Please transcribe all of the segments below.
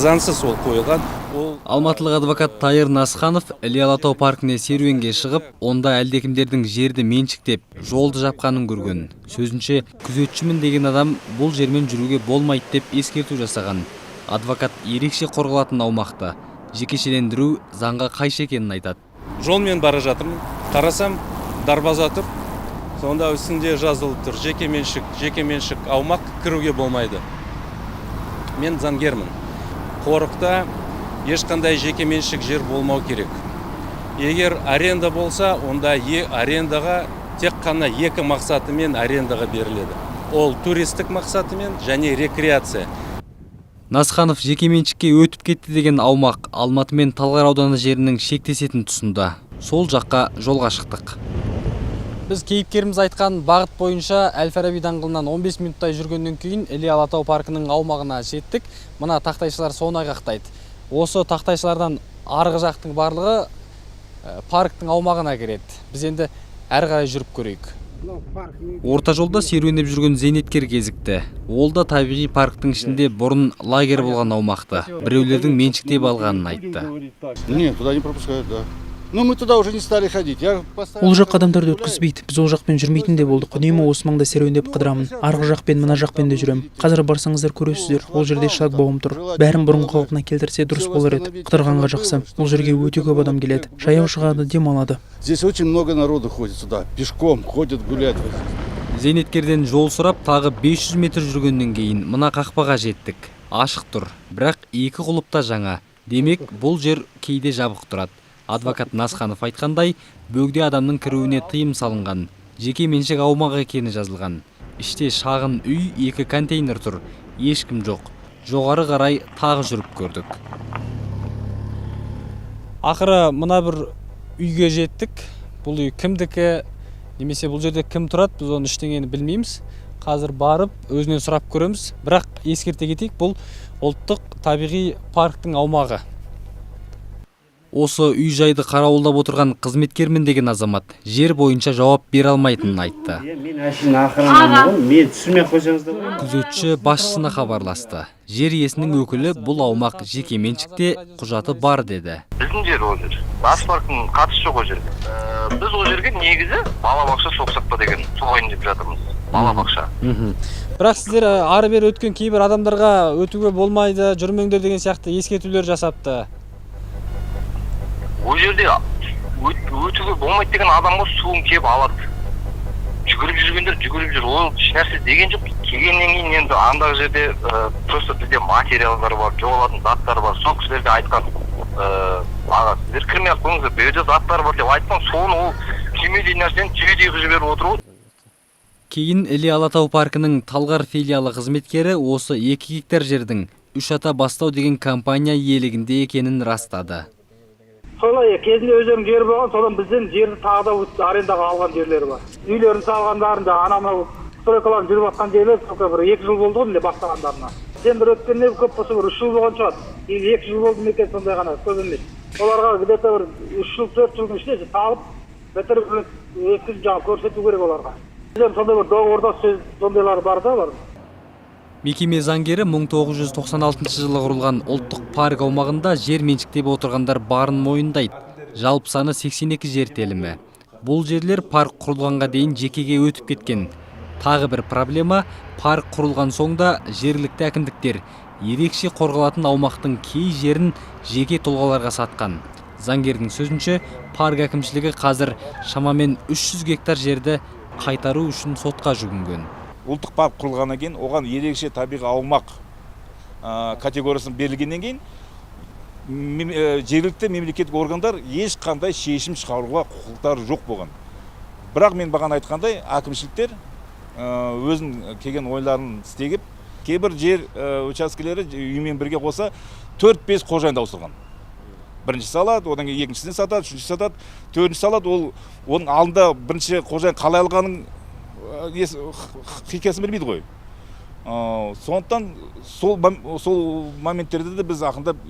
Заңсыз ол қойылған. Алматылық адвокат Тайыр Насханов Іле Алатау паркіне серуенге шығып, онда әлдекімдердің жерді меншіктеп, жолды жапқанын көрген. Сөзінше, күзетшімін деген адам бұл жермен жүруге болмайды деп ескерту жасаған. Адвокат ерекше қорғалатын аумақты жекешелендіру заңға қайшы екенін айтады. Жолмен бара жатырмын, қарасам дарбаза тұр. Сонда үстінде жазылып тұр: жекеменшік аумақ, кіруге болмайды. Мен заңгермін. Қорықта ешқандай жекеменшік жер болмау керек. Егер аренда болса, онда арендаға тек қана екі мақсатымен арендаға беріледі. Ол туристік мақсатымен және рекреация. Насханов жекеменшікке өтіп кетті деген аумақ Алматы мен Талғар ауданы жерінің шектесетін тұсында. Сол жаққа жолға шықтық. Біз кейіпкеріміз айтқан бағыт бойынша Әл-Фараби даңғылынан 15 минуттай жүргеннен кейін Іле Алатау паркының аумағына жеттік. Мына тақтайшылар соны айғақтайды. Осы тақтайшылардан арғы жақтың барлығы парктың аумағына кіреді. Біз енді әрі қарай жүріп көрейік. Орта жолда серуендеп жүрген зейнеткер кезікті. Ол да табиғи парктың ішінде бұрын лагерь болған аумақты біреулердің меншіктеп алғанын айтты. Нет, туда не пропускают, да. Но мы туда уже не стали ходить. Ол жақ адамдарды өткізбейді. Біз ол жақпен жүрмейтін де болдық. Үнемі осы маңда серуендеп қыдырамын. Арғы жақпен, мына жақпен де жүрем. Қазір барсаңыздар көресіздер. Ол жерде шлагбаум тұр. Бәрін бұрынғы қалпына келтірсе дұрыс болар еді. Қыдырғанға жақсы. Ол жерге өте көп адам келеді. Жаяу шығады, демалады. Здесь очень много народу ходит сюда. Пешком ходят, гуляют. Зейнеткерден жол сұрап, тағы 500 метр жүргеннен кейін мына қақпаға жеттік. Ашық тұр, бірақ екі құлыпта жаңа. Демек, бұл жер кейде жабық тұрады. Адвокат Насханов айтқандай, бөгде адамның кіруіне тыйым салынған. Жеке меншік аумағы екені жазылған. Іште шағын үй, 2 контейнер тұр. Ешкім жоқ. Жоғары қарай тағы жүріп көрдік. Ақыры мына бір үйге жеттік. Бұл үй кімдікі, немесе бұл жерде кім тұрады, біз оны ештеңені білмейміз. Қазір барып, өзінен сұрап көреміз. Бірақ ескерте кетейік, бұл ұлттық табиғи парктың аумағы. Осы үй жайды қарауылдап отырған қызметкермін деген азамат жер бойынша жауап бере алмайтынын айтты. Күзетші басшысына хабарласты. Жер иесінің өкілі бұл аумақ жеке меншікте, құжаты бар деді. Біздің жер ол жер. Бас парктың қатысы жоқ ол жерге. Біз ол жерге негізі балабақша соқсақ па деген солайын деп жатырмыз. Балабақша. Бірақ сіздер ары бері өткен кейбір адамдарға өтуге болмайды, жүрмеңдер деген сияқты ескертулер жасапты. Ол жерде өтуге болмайды деген адамға суын кеп алады. Жүгіріп жүргендер жүгіріп жүр. Ол ешнәрсе деген жоқ. Келгеннен кейін енді андағы жерде просто бізде материалдар бар, жоғалатын заттар бар. Сол кісілерге айтқан, аға сіздер кірмей-ақ қойыңыздар, бұл жерде заттар бар деп айтқан, соны ол түймедей нәрсені түйедей жіберіп отыр ғой. Кейін Іле Алатау паркының Талғар филиалы қызметкері осы 2 гектар жердің 3 ата бастау деген компания иелігінде екенін растады. Солай кезінде өздерінің жері болған, содан бізден жерді тағы да арендаға алған жерлері бар. Үйлерін салғандарында анау стройкаларын жүріп жатқан жерлер только бір 2 жыл болды ғой бастағандарына. Сен бір өткенде көп болса бір 3 жыл болған шығар. 2 жыл болды ма екен сондай ғана көп емес. Оларға где-то бір 3 жыл 4 жылдың ішінде салып бітіріп өткізіп жаңа көрсету керек оларға. Сондай бір договорда сөз сондайлар бар да бар. Мекеме заңгері 1996 жылы құрылған ұлттық парк аумағында жер меншіктеп отырғандар барын мойындайды. Жалпы саны 82 жер телімі. Бұл жерлер парк құрылғанға дейін жекеге өтіп кеткен. Тағы бір проблема, парк құрылған соңда жергілікті әкімдіктер ерекше қорғалатын аумақтың кей жерін жеке тұлғаларға сатқан. Заңгердің сөзінше, парк әкімшілігі қазір шамамен 300 гектар жерді қайтару үшін сотқа жүгінген. Ұлттық парк құрылғаннан кейін, оған ерекше табиғи аумақ категориясын берілгеннен кейін, жергілікті мемлекеттік органдар ешқандай шешім шығаруға құқықтары жоқ болған. Бірақ мен бағана айтқандай, әкімшіліктер өзін келген ойларын істегіп, кейбір жер учаскелері үймен бірге қоса 4-5 қожайынды ауыстырған. Бірінші салады, одан кейін екіншісіне сатады, үшінші сатады, төртінші салады. Оның алдында бірінші қожайын қалай алғанын хикаясын білмейді ғой. Сондықтан сол моменттерді де біз ақындап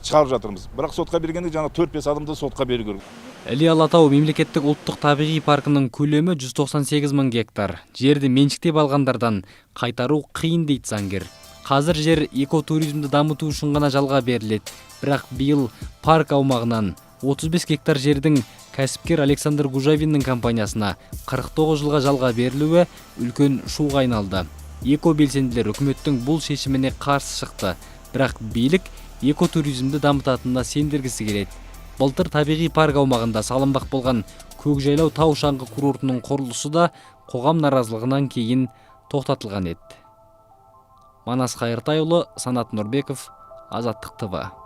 шығарып жатырмыз. Бірақ сотқа бергенде жаңа 4-5 адамды сотқа беру керек. Іле Алатау мемлекеттік ұлттық табиғи паркының көлемі 198 мың гектар. Жерді меншіктеп алғандардан қайтару қиын дейді заңгер. Қазір жер экотуризмді дамыту үшін ғана жалға беріледі. Бірақ биыл парк аумағынан 35 гектар жердің кәсіпкер Александр Гужавиннің компаниясына 49 жылға жалға берілуі үлкен шуға айналды. Эко-белсенділер үкіметтің бұл шешіміне қарсы шықты. Бірақ билік экотуризмді дамытатынына сендіргісі келеді. Былтыр табиғи парк аумағында салынбақ болған Көкжайлау тау шаңғы курортының құрылысы да қоғам наразылығынан кейін тоқтатылған еді. Манас Қайыртайұлы, Санат Нұрбеков, Азаттық ТВ.